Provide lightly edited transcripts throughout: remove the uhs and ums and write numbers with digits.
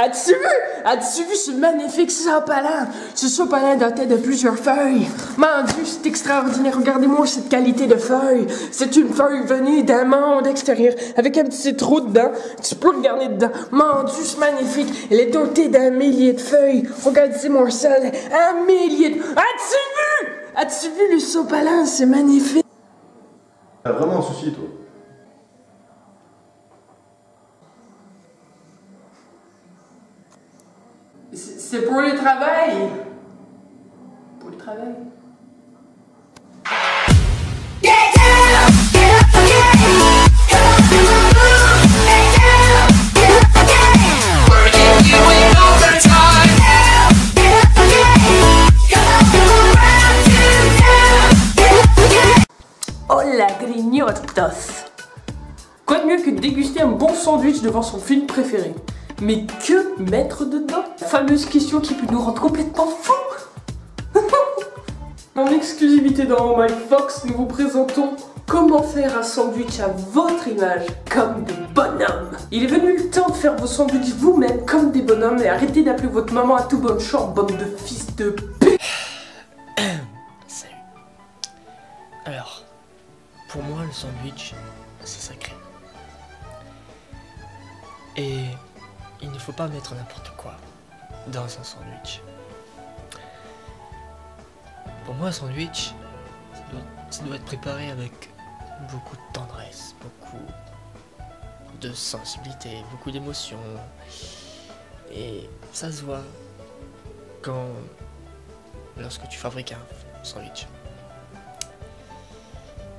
As-tu vu? As-tu vu ce magnifique sopalin? Ce sopalin doté de plusieurs feuilles. Mon Dieu, c'est extraordinaire. Regardez-moi cette qualité de feuille. C'est une feuille venue d'un monde extérieur avec un petit trou dedans. Tu peux regarder dedans. Mon Dieu, c'est magnifique. Elle est dotée d'un millier de feuilles. Regardez-moi ça. Un millier de... As-tu vu? As-tu vu le sopalin? C'est magnifique. T'as vraiment un souci, toi? C'est pour le travail. Pour le travail. Oh la grignotos! Quoi de mieux que de déguster un bon sandwich devant son film préféré? Mais que mettre dedans? La fameuse question qui peut nous rendre complètement fous. En exclusivité dans Oh My Fox, nous vous présentons comment faire un sandwich à votre image, comme des bonhommes. Il est venu le temps de faire vos sandwichs vous-même comme des bonhommes et arrêtez d'appeler votre maman à tout bon short, bande de fils de p. Salut. Alors, pour moi le sandwich, c'est sacré. Et il ne faut pas mettre n'importe quoi dans un sandwich. Pour moi, un sandwich, ça doit être préparé avec beaucoup de tendresse, beaucoup de sensibilité, beaucoup d'émotion. Et ça se voit lorsque tu fabriques un sandwich.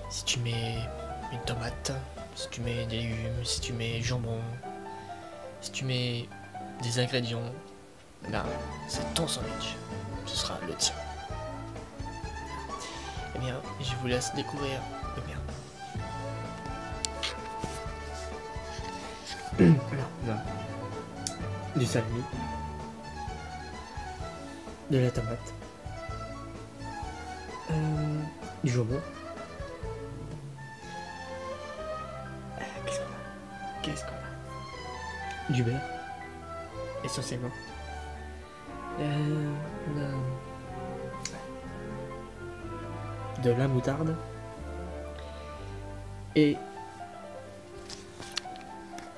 Si tu mets une tomate, si tu mets des légumes, si tu mets jambon, si tu mets des ingrédients, ben c'est ton sandwich, ce sera le tien. Eh bien, je vous laisse découvrir le mien. Alors, on a du salami, de la tomate, du jambon. Qu'est-ce qu'on a? Du beurre, essentiellement. On a de la moutarde et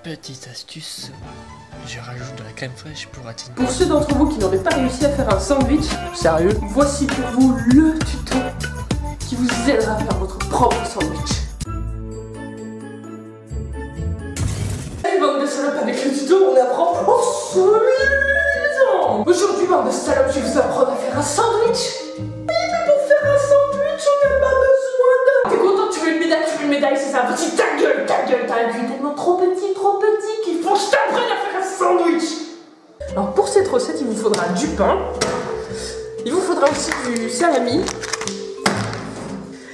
petite astuce, je rajoute de la crème fraîche pour atteindre. Pour ceux d'entre vous qui n'auraient pas réussi à faire un sandwich, sérieux, voici pour vous le tuto qui vous aidera à faire votre propre sandwich. Hey bande de salopes, avec le tuto on apprend en solution. Aujourd'hui bande de salopes, je vais vous apprendre à faire un sandwich. C'est ça, petit ta gueule, t'as un cul tellement trop petit qu'il faut que je t'apprenne à faire un sandwich. Alors pour cette recette, il vous faudra du pain, il vous faudra aussi du salami,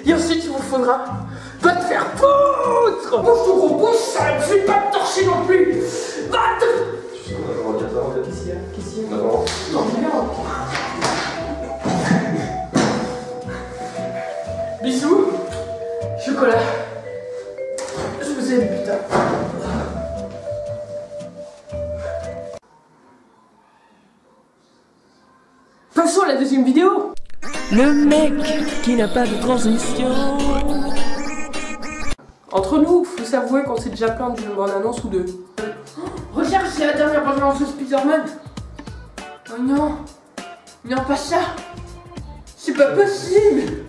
et ensuite il vous faudra pas te faire foutre. Bouge ton gros bouche, ça ne fait pas te torcher non plus. Va te... Qu'est-ce qu'il y a? Qu'est-ce qu'il y a? Non, regarde. Bisous, chocolat. Je vous aime, putain. Passons à la deuxième vidéo. Le mec qui n'a pas de transition. Entre nous, faut s'avouer qu'on s'est déjà plaint d'une bande-annonce ou deux. Regarde, c'est la dernière bande-annonce de Spider-Man. Oh non. Non, pas ça. C'est pas possible.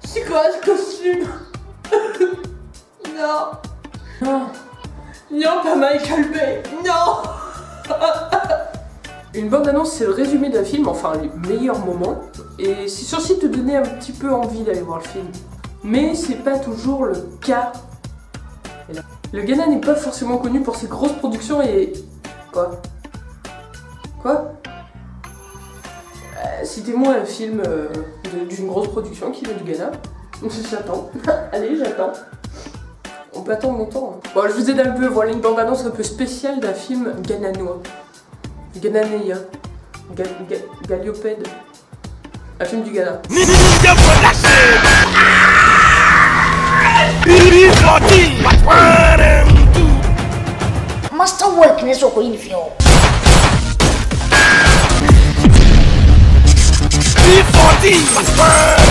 C'est quoi ce costume? Non. Non. Non, pas Michael Bay. Non. Une bande-annonce, c'est le résumé d'un film, enfin les meilleurs moments. Et c'est censé te donner un petit peu envie d'aller voir le film. Mais c'est pas toujours le cas. Le Ghana n'est pas forcément connu pour ses grosses productions et... Quoi? Citez-moi un film d'une grosse production qui vient du Ghana. J'attends. Allez, j'attends. On peut attendre longtemps. Hein. Bon, je vous aide un peu. Voilà une bande-annonce un peu spéciale d'un film ghananois. Ghananéen. Galiopède. Un film du Ghana. Masterwork nessoko hivyo.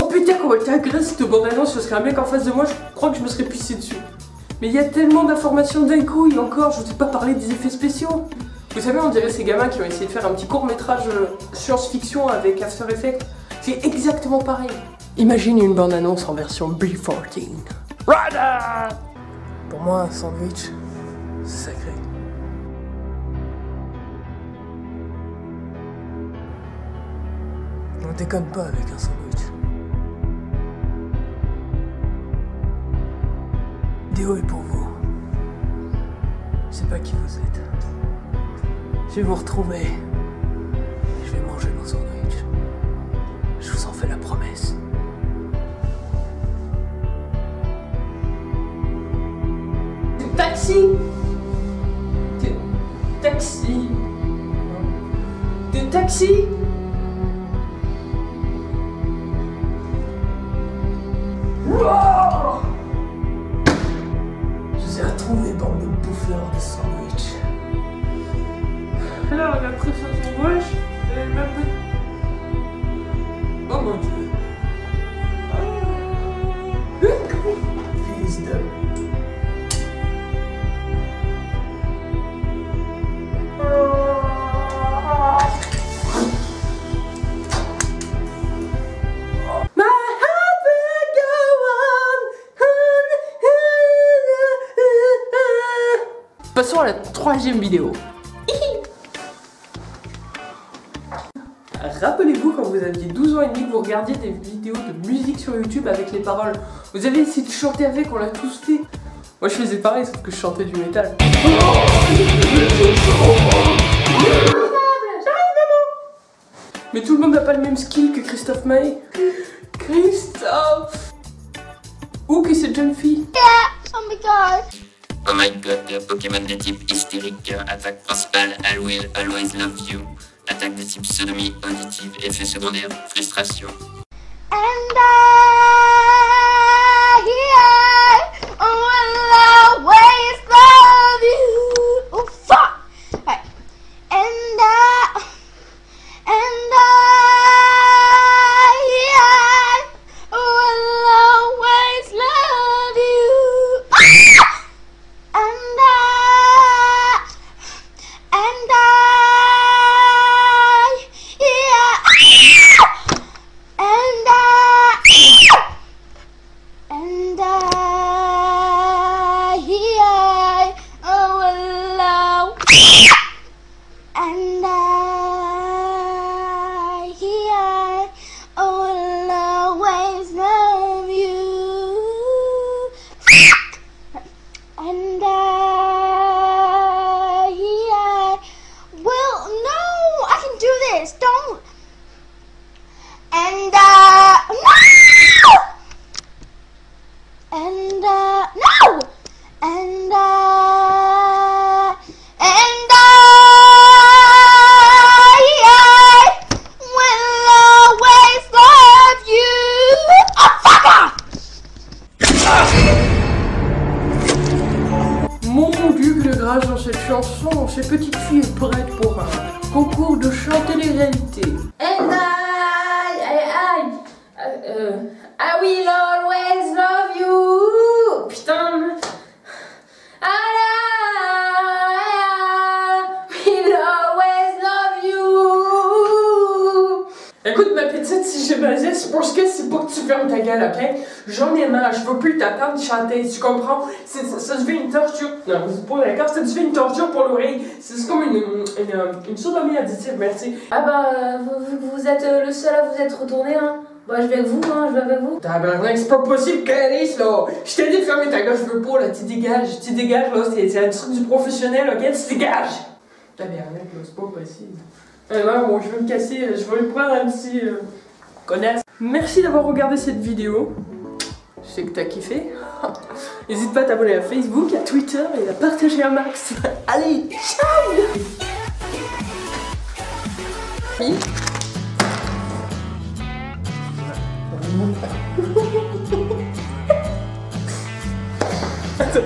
Oh putain, comment elle t'agresse cette bande-annonce, ce serait un mec en face de moi, je crois que je me serais pissé dessus. Mais il y a tellement d'informations d'un coup, et encore, je vous ai pas parlé des effets spéciaux. Vous savez, on dirait ces gamins qui ont essayé de faire un petit court-métrage science-fiction avec After Effects. C'est exactement pareil. Imagine une bande-annonce en version B14. Rada! Pour moi, un sandwich, c'est sacré. On déconne pas avec un sandwich. Vidéo est pour vous. Je sais pas qui vous êtes. Je vais vous retrouver. Je vais manger mon sandwich. Je vous en fais la promesse. Taxi! Taxi! Taxi! Wow! Je vous ai retrouvé, bande de bouffeurs de sandwich. Alors, elle a pris son sandwich et elle m'a fait... Oh mon dieu! Fils de... Passons à la troisième vidéo. Rappelez-vous quand vous aviez 12 ans et demi que vous regardiez des vidéos de musique sur YouTube avec les paroles. Vous avez essayé de chanter avec, on l'a tous fait. Moi je faisais pareil sauf que je chantais du métal. Mais tout le monde n'a pas le même skill que Christophe Maé. Christophe! Ou que cette jeune fille. Oh my god! Oh my god, Pokémon de type hystérique, attaque principale, I will always love you. Attaque de type sodomie auditive, effet secondaire, frustration. And I will always love you. Oh fuck! Right. And I will always love you. And don't. And no. And will always love you. Oh, fuck off! Mon Dieu, que le grâce dans cette chanson, ces petites filles est prête pour un concours de chant télé-réalité. And I will always love you. Putain. I will always love you. Écoute ma petite, si j'ai basé, c'est parce que c'est pour que tu fermes ta gueule, ok? J'en ai marre, je veux plus t'attendre chanter, tu comprends? Ça devient une torture. Non, vous êtes pas d'accord, ça devient une torture pour l'oreille. C'est comme une sodomie additive, merci. Ah bah, vous êtes le seul à vous être retourné, hein. Bah, je vais avec vous, hein, je vais avec vous. Tabarnak, c'est pas possible, Calice, là! Je t'ai dit de fermer ta gueule, je veux pas, là, tu dégages, là, c'est un truc du professionnel, ok? Tu dégages! Tabarnak, là, c'est pas possible. Ouais, bon, je vais me casser, je vais lui prendre un petit connasse. Merci d'avoir regardé cette vidéo. Je sais que t'as kiffé. N'hésite pas à t'abonner à Facebook, à Twitter et à partager un max. Allez, ciao! Oui.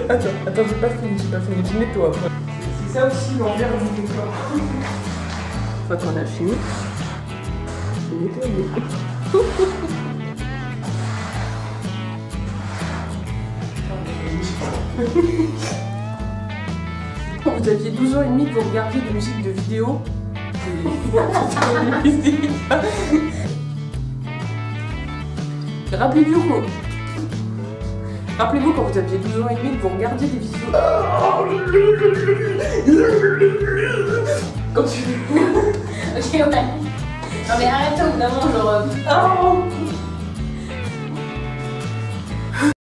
Attends, j'ai pas fini, je nettoie. C'est ça aussi l'envers du décor. Une fois qu'on a fini, Quand vous aviez 12 ans et demi que vous regardiez des musiques de vidéo. Rappelez-vous quand vous aviez 12 ans et demi que vous regardiez des vidéos. Quand tu... Ok, ouais. Non mais arrête au bout d'un moment, genre...